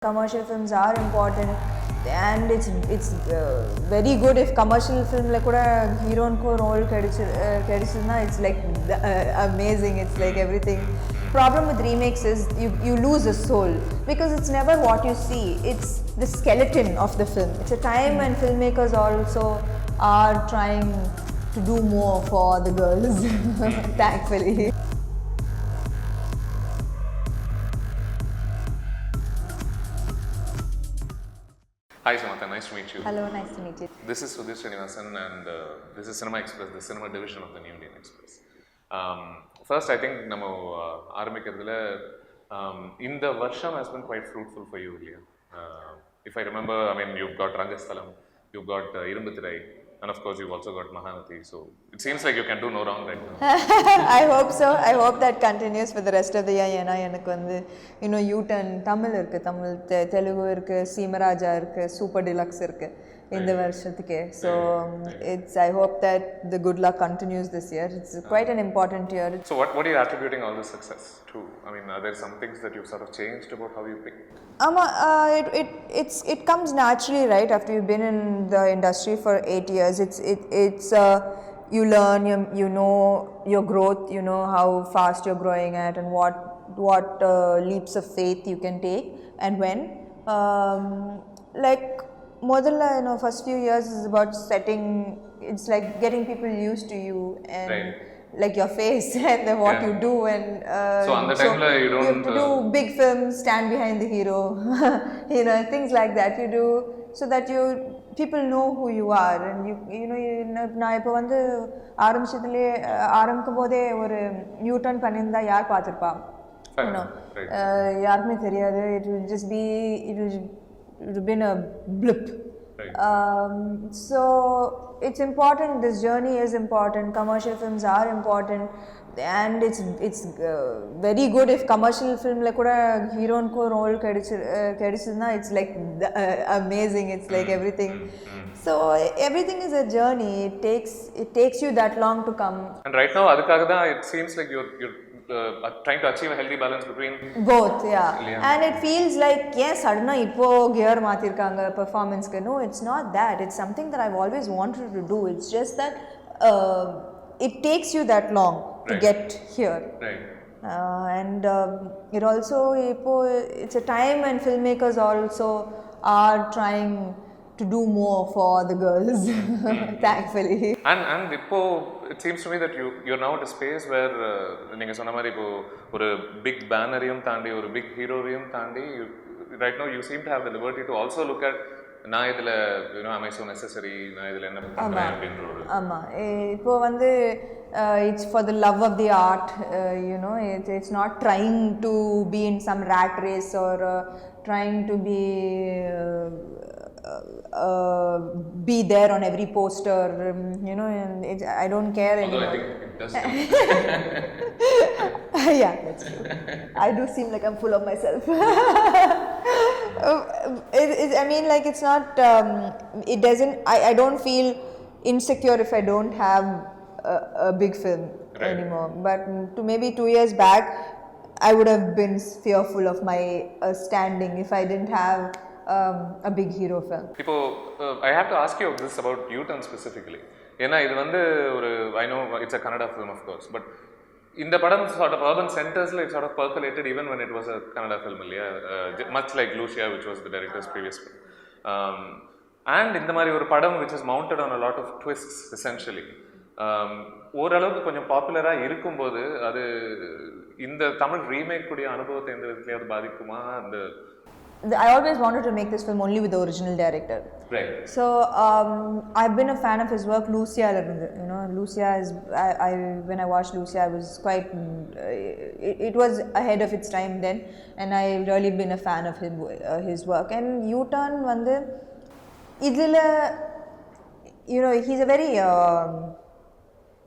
Commercial films are important, and it's very good if commercial film like kuda hero ko role kedichudna, it's like amazing. It's like everything. Problem with remakes is you lose a soul because it's never what you see, it's the skeleton of the film. It's a time when filmmakers also are trying to do more for the girls thankfully. Hi Samantha, nice to meet you. Hello, nice to meet you. This is Sudhir Srinivasan and this is Cinema Express, the cinema division of the New Indian Express. First, I think நம்ம ஆரம்பிக்கிறதுல இந்த வருஷம் has been quite fruitful for you, இல்லையா? If I remember, I mean, you've got Rangasthalam, you've got Irumbu Thirai, and of course you've also got Mahanati, so it seems like you can do no wrong right now. I hope so. I hope that continues for the rest of the year. ஏன்னா எனக்கு வந்து இன்னும் U-turn Tamil இருக்குது, தமிழ் தெலுங்கு இருக்குது, சீமராஜா இருக்குது, super deluxe இருக்குது இந்த வருஷத்துக்கே. So I hope that the good luck continues this year. It's quite an important year. So what are you attributing all this success to? I mean, are there some things that you've sort of changed about how you pick? It comes naturally, right? After you've been in the industry for 8 years, it's you learn, you know your growth, you know how fast you're growing at, and what leaps of faith you can take, and when. Like modella, you know, first few years is about setting. It's like getting people used to you and. Right. Like your face and then what you do, and so on the time you don't have to do big films, stand behind the hero, you know, things like that you do so that people know who you are. And you know நான் இப்போ வந்து ஆரம்பிக்கும் போதே ஒரு U-turn பண்ணியிருந்தா யார் பார்த்துருப்பா, யாருக்குமே தெரியாது. It will just be it will been a blip. So it's important, this journey is important, commercial films are important, and it's very good if commercial film like kuda hero ko role kedichudna, it's like amazing. It's like everything. So everything is a journey. It takes you that long to come. And right now adukkaga da it seems like you're trying to achieve a healthy balance between both. Yeah. And it feels like yes, suddenly ipo gear maathirukanga performance ku. No, it's not that. It's something that I've always wanted to do. It's just that it takes you that long to get here. Right. And it also it's a time when filmmakers also are trying to do more for the girls thankfully. And ipo it seems to me that you're now at a space where neenga sonna mari ipo oru big banneriyum taandi oru big heroyum taandi right now you seem to have the liberty to also look at na idla, you know, am I so necessary, na idla enna pandren அப்படிங்கற ஆமா இப்போ வந்து it's for the love of the art. You know, it's not trying to be in some rat race or trying to be there on every poster, you know, and I don't care anymore. Although I think it does. Yeah, that's true. I do seem like I'm full of myself. I mean, like it's not. It doesn't. I don't feel insecure if I don't have a big film anymore. But to maybe 2 years back, I would have been fearful of my standing if I didn't have a big hero film. People, I have to ask you this about U-turn specifically. ஏன்னா இது வந்து ஒரு I know it's a Kannada film of course, but இந்த படம் sort of urban centersல it sort of percolated even when it was a Kannada film, இல்லையா? Much like Lucia, which was the director's previous film. And இந்த மாதிரி ஒரு படம் which is mounted on a lot of twists essentially. ஓரளவுக்கு கொஞ்சம் பாப்புலராக இருக்கும்போது அது இந்த தமிழ் ரீமேக் கூடிய அனுபவத்தை எந்த விதத்துலையாவது பாதிக்குமா? அந்த I always wanted to make this film only with the original director. Right. So I've been a fan of his work. Lucia, you know, Lucia is. When I watched Lucia, I was quite. It was ahead of its time then, and I've really been a fan of his work. And U-turn வந்து இதுல, you know, he's a very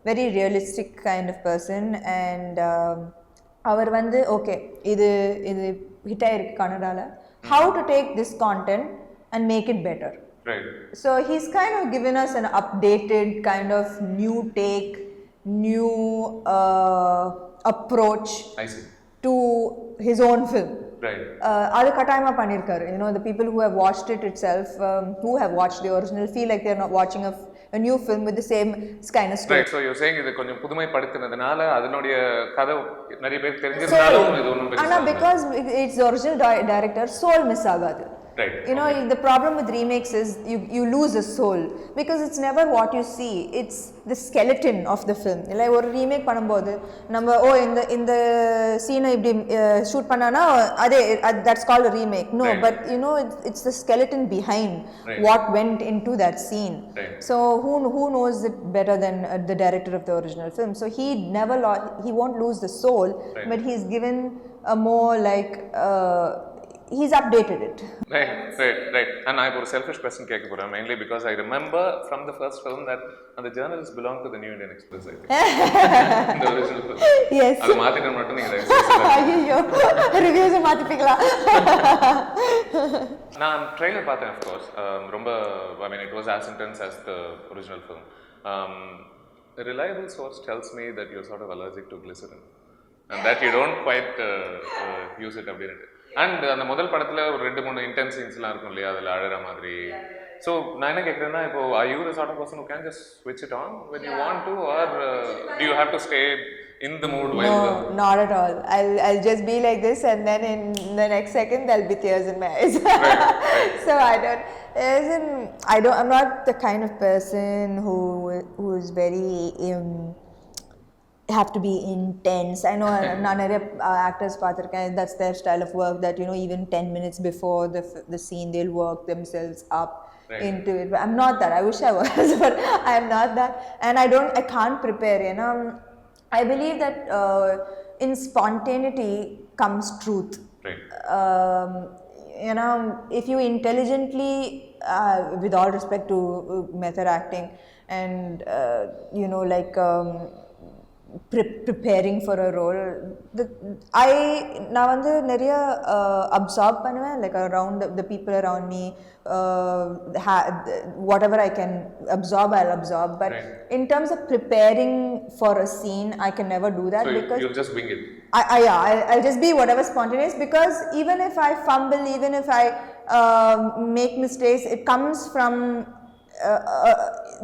very realistic kind of person, and அவர் வந்து okay இது hit ஆயிருக்கு கன்னடால. How to take this content and make it better. Right. So he's kind of given us an updated kind of new take, new approach I see. to his own film. Right. அது கட்டாயமா பண்ணிருக்காரு. The people who have watched it itself, who have watched the original, feel like they're not watching a new film with the same kind of story. Right. So you're saying இது கொஞ்சம் புதுமைப்படுத்தினதுனால அதனுடைய கதை நிறைய பேருக்கு தெரிஞ்சிருந்தாலும் இது ஒன்றும் பெருசா ஆனா because it's the original director, soul miss ஆகாது. Right. The problem with remakes is you lose a soul because it's never what you see, it's the skeleton of the film. Like ஒரு remake பண்ணும்போது நம்ம இந்த சீனை இப்படி shoot பண்ணானா அதே that's called a remake. No, right. But it's the skeleton behind right. What went into that scene. Right. So who knows it better than the director of the original film? So he won't lose the soul, right. But he's given a more like he's updated it. Right. And I have a selfish question mainly because I remember from the first film that the journalists belong to the New Indian Express, I think. The original film. Yes. அது மாத்திட்ட மட்டும் நீங்க ஐயோ reviews மாத்திப்பீங்களா? நான் trailer பார்த்தேன், of course. ரொம்ப I mean it was as intense as the original film. A reliable source tells me that you're sort of allergic to glycerin and that you don't quite use it அப்படினு. And அந்த முதல் படத்தில் ஒரு 2-3 intense சீன்ஸ்லாம் இருக்கும் இல்லையா, அதில் அழகிற மாதிரி. ஸோ நான் என்ன கேட்குறேன்னா, இப்போ are you the sort of person who can just switch it on when you want to, or do you have to stay in the mood? No, not at all. I'll just be like this, and then in the next second there'll be tears in my eyes. Right. So I'm not the kind of person who is very have to be intense. I know none actors that's their style of work, that even 10 minutes before the scene they'll work themselves up right. into it. But I'm not that. I wish I was, but I'm not that, and I can't prepare. I believe that in spontaneity comes truth. Right. If you intelligently, with all respect to method acting and preparing for a role, நான் வந்து நிறைய absorb பண்ணுவேன், like around the people around me, whatever I can absorb I'll absorb, but right. In terms of preparing for a scene I can never do that. So because you'll just wing it. I'll just be whatever spontaneous, because even if I fumble, even if I make mistakes, it comes from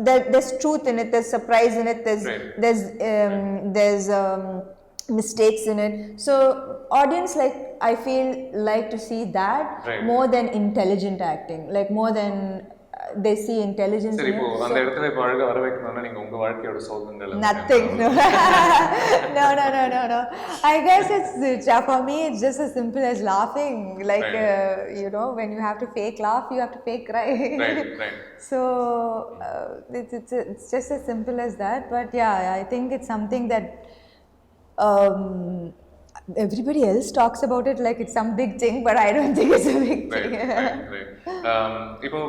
there's truth in it, there's surprise in it, there's mistakes in it. So audience, like, I feel like to see that right. More than intelligent acting, like more than they see intelligence. சரி, இப்போ அந்த இடத்துல இப்போ அழகா வர வைக்கணும்னா நீங்க உங்க வாழ்க்கையோட சோதனைகள் nothing. No. I guess it's for me it's just as simple as laughing, like right. When you have to fake laugh, you have to fake cry. Right. So it's just as simple as that. But yeah, I think it's something that everybody else talks about it like it's some big thing, but I don't think it's a big thing. Right. இப்போ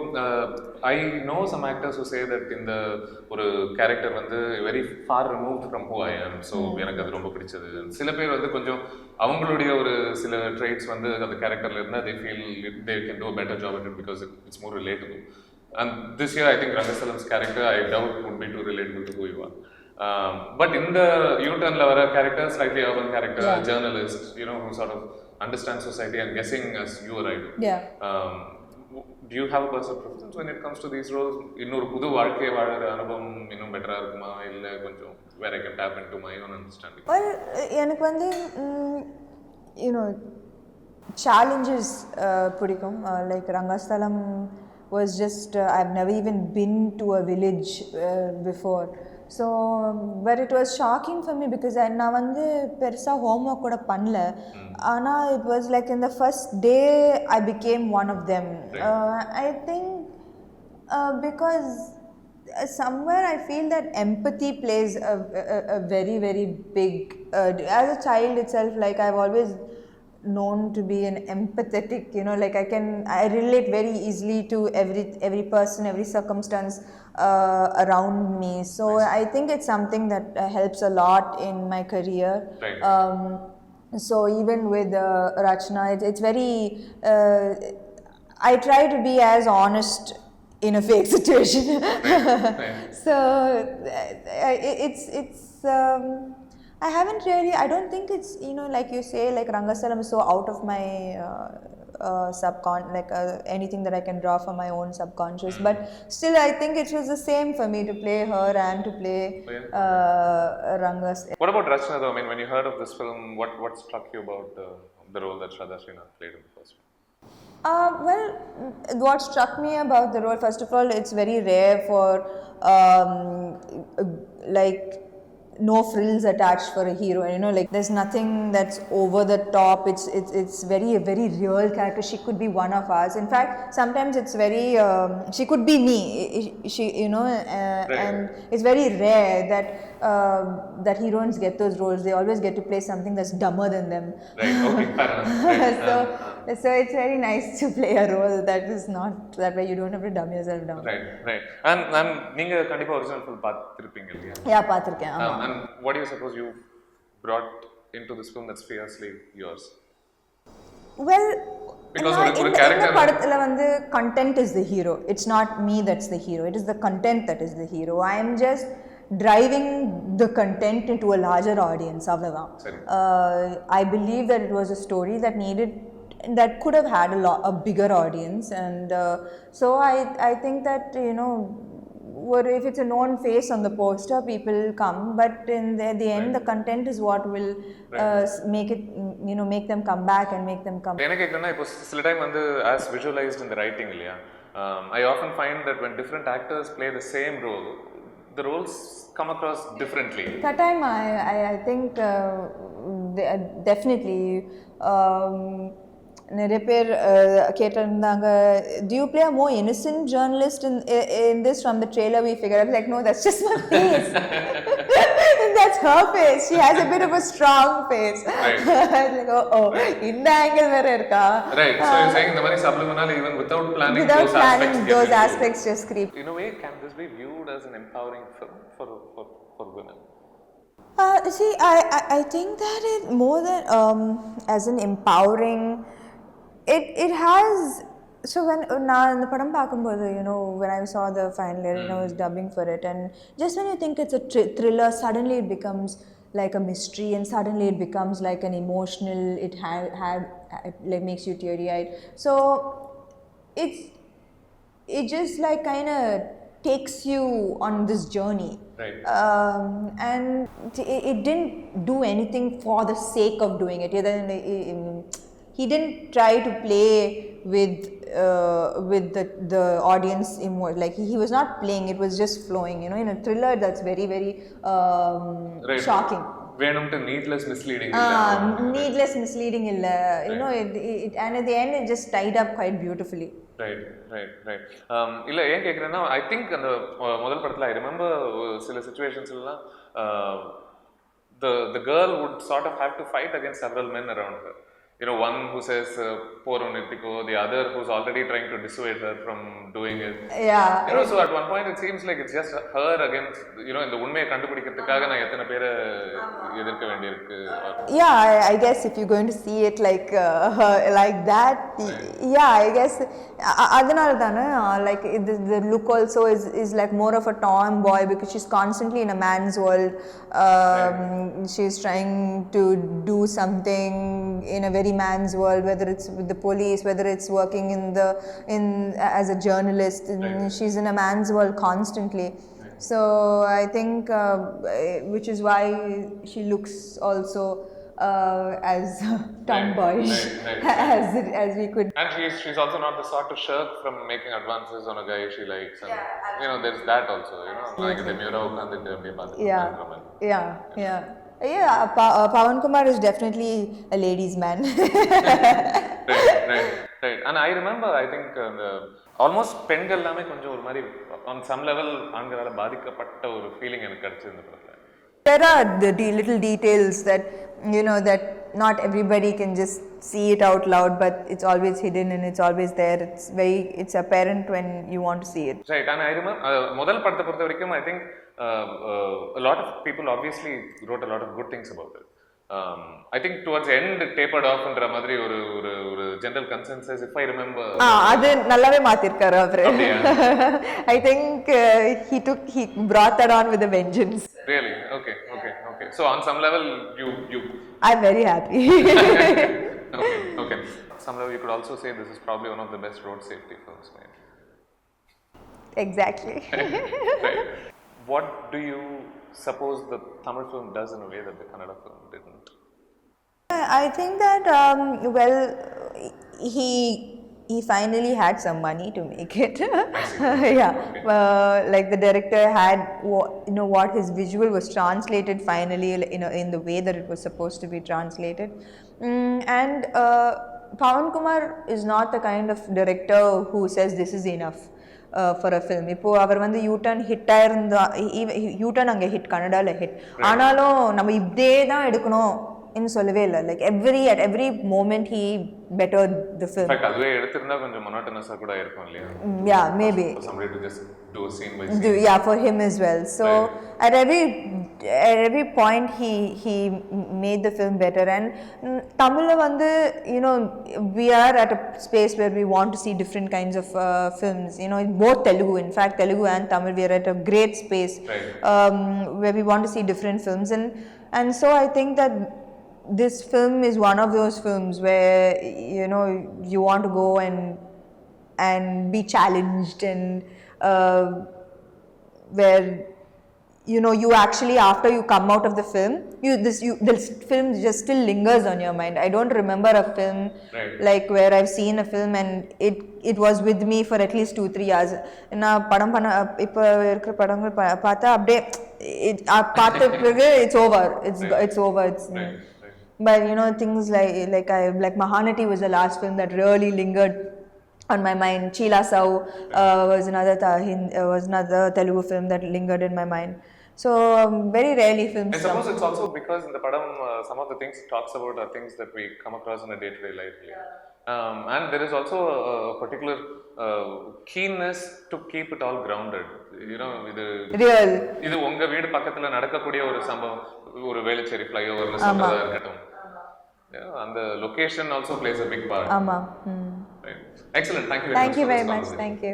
I know some actors who say that இந்த ஒரு character வந்து very far removed from who I am, so எனக்கு அது ரொம்ப பிடிச்சது. சில பேர் வந்து கொஞ்சம் அவங்களுடைய ஒரு சில traits வந்து அந்த கேரக்டர்ல இருந்தா they feel they can do a better job at it because it's more relatable. And this year I think Rangasthalam's character I doubt would be too relatable to who you are. But in the U-turn la vara character, slightly urban character, yeah. Journalist, who sort of understands society and guessing as you or I do. Yeah. Do you have a personal preference when it comes to these roles? இன்னொரு புது வாழ்க்கையை வாழற அனுபவம் இன்னும் பெட்டரா இருக்குமா, இல்ல கொஞ்சம் where I can tap into my own understanding? Well, எனக்கு வந்து challenges பிடிக்கும். Like Rangasthalam was just I've never even been to a village before. So, but it was shocking for me because நான் வந்து பெருசா homework கூட பண்ணல. ஆனா it was like in the first day I became one of them. I think because somewhere I feel that empathy plays a very, very big as a child itself, like I've always known to be an empathetic, like I relate very easily to every person, every circumstance around me. So nice. I think it's something that helps a lot in my career. Right. So even with Rachna, it's very I try to be as honest in a fake situation. Right. So it's I haven't really. I don't think it's, you know, like you say, like Rangasthalam is so out of my anything that I can draw from my own subconscious. But still, I think it was the same for me to play her and to play Rangas. What about Rachna though? I mean, when you heard of this film, what struck you about the role that Shraddha Srinath played in the first film? Well, what struck me about the role, first of all, it's very rare for like no frills attached for a hero. You know, like there's nothing that's over the top. It's very a very real character. She could be one of us. In fact, sometimes it's very she could be me. She, you know, and it's very rare that that heroines get those roles. They always get to play something that's dumber than them. Right. Okay. Fair enough. Right. So it's very nice to play a role that is not that way. You don't have to dumb yourself down. Right. And நீங்க கண்டிப்பா original film பார்த்திருப்பீங்க இல்லையா? Yeah, பார்த்திருக்கேன். And what do you suppose you brought into this film that's fiercely yours? Well, because ஒரு character படத்துல வந்து content is the hero. It's not me that's the hero. It is the content that is the hero. I am just driving the content into a larger audience. அவ்வளவுதான். I believe that it was a story that could have had a bigger audience, and so I think that, you know, if it's a known face on the poster, people come, but in the end, the content is what will make it, you know, make them come back and make them come. எனக்கு என்னன்னா இப்போ சில time வந்து as visualized in the writing இல்லையா, I often find that when different actors play the same role, the roles come across differently. That time I think definitely நிறைய பேர் கேட்டிருந்தாங்க, do you play a more innocent journalist in this? From the trailer we figured out, like, no, that's just my face. That's her face. She has a bit of a strong face. Right. Like, oh, இந்த angle வேற இருக்கா. Right. So you're saying the money subliminal, even without planning those aspects just creep. In a way, can this be viewed as an empowering film for women? See, I think that it more than as an empowering, it has. So when நான் இந்த படம் பார்க்கும்போது, you know, when I saw the final edit, I was dubbing for it, and just when you think it's a thriller, suddenly it becomes like a mystery, and suddenly it becomes like an emotional. It like makes you teary-eyed. So it just like kind of takes you on this journey. Right. And it didn't do anything for the sake of doing it. He didn't try to play with the audience like he was not playing, it was just flowing, you know. In a thriller, that's very very right. Shocking. வேணும்ட்டு needless misleading illa, you know. It and at the end it just tied up quite beautifully. Right. இல்ல ஏன் கேக்குறேன்னா, I think அந்த முதல் படத்துல I remember சில situations எல்லாம் the girl would sort of have to fight against several men around her. You know, one who says poro nirtiko, the other who's already trying to dissuade her from doing it. Yeah. You know, so at one point it seems like it's just her against, you know, இந்த உண்மையை கண்டுபிடிக்கிறதுக்காக நான் எத்தனை பேரை எதிர்க்க வேண்டியிருக்கு. Yeah, I guess if you're going to see it like that, yeah, I guess அதனால தானே like the look also is like more of a tomboy, because she's constantly in a man's world. She's trying to do something in a very man's world, whether it's with the police, whether it's working as a journalist, and she's in a man's world constantly. So I think which is why she looks also as tomboyish as we could. And she's also not the sort to shirk from making advances on a guy she likes, and you know, there's that also, you know, like the mura ukandittu அப்படியே பார்த்துட்டு. Yeah, Pawan Kumar is definitely a ladies' man. Right. And I remember, I think almost பெண்கள் எல்லாமே கொஞ்சம் ஒரு மாதிரி on some level ஆண்களால பாதிக்கப்பட்ட ஒரு feeling எனக்கு கிடைச்சது இந்த படத்துல. There are the little details that, you know, that not everybody can just see it out loud, but it's always hidden and it's always there. It's apparent when you want to see it. Right. And I remember முதல் படத்தை பொறுத்த வரைக்கும் I think a lot of people obviously wrote a lot of good things about it. I think towards the end it tapered off ன்ற மாதிரி ஒரு general consensus, if I remember. அது நல்லாவே மாத்திருக்காரு அவரு. I think he brought that on with a vengeance. Really? Okay. So on some level, you. I'm very happy. Okay. Some level, you could also say this is probably one of the best road safety films made. Exactly. Right. What do you suppose the Tamil film does in a way that the Kannada film didn't? I think that well, he finally had some money to make it. Yeah, like the director had what his visual was translated finally in the way that it was supposed to be translated. And Pawan Kumar is not the kind of director who says this is enough. For a film. இப்போ அவர் வந்து U-turn hit ஆயிருந்தா U-turn அங்கே hit கன்னடாவில் hit ஆனாலும் நம்ம இப்படியே தான் எடுக்கணும் இன்னும் சொல்லவே இல்லை like at every moment he bettered the film. In fact, அதுவே எடுத்திருந்தா கொஞ்சம் monotonous-ஆ கூட இருக்கும் இல்லையா? Yeah, maybe. For somebody to just do a scene by scene. Yeah, for him as well. So at every point he made the film better. And Tamil வந்து we are at a space where we want to see different kinds of films. Both Telugu, in fact Telugu and Tamil, we are at a great space where we want to see different films. And so I think that this film is one of those films where you want to go and be challenged, and where you actually, after you come out of the film, this film just still lingers on your mind. I don't remember a film like where I've seen a film and it was with me for at least 2-3 years. Na padam ipo irukra padamgal paatha abde paatha it's over, it's over. But things like Mahanati was the last film that really lingered on my mind. Chila Sau was another Telugu film that lingered in my mind. So very rarely films. I suppose it's also because in the padam some of the things it talks about are things that we come across in a day-to-day life. And there is also a particular keenness to keep it all grounded. இது உங்க வீடு பக்கத்துல நடக்கக்கூடிய ஒரு சம்பவம், ஒரு வேளச்சேரி ஃப்ளைஓவர்ல சொல்றதா இருக்கட்டும். And the location also plays a big part. Ama. Right. Excellent. Thank you very much. Thank you very much. Thank you.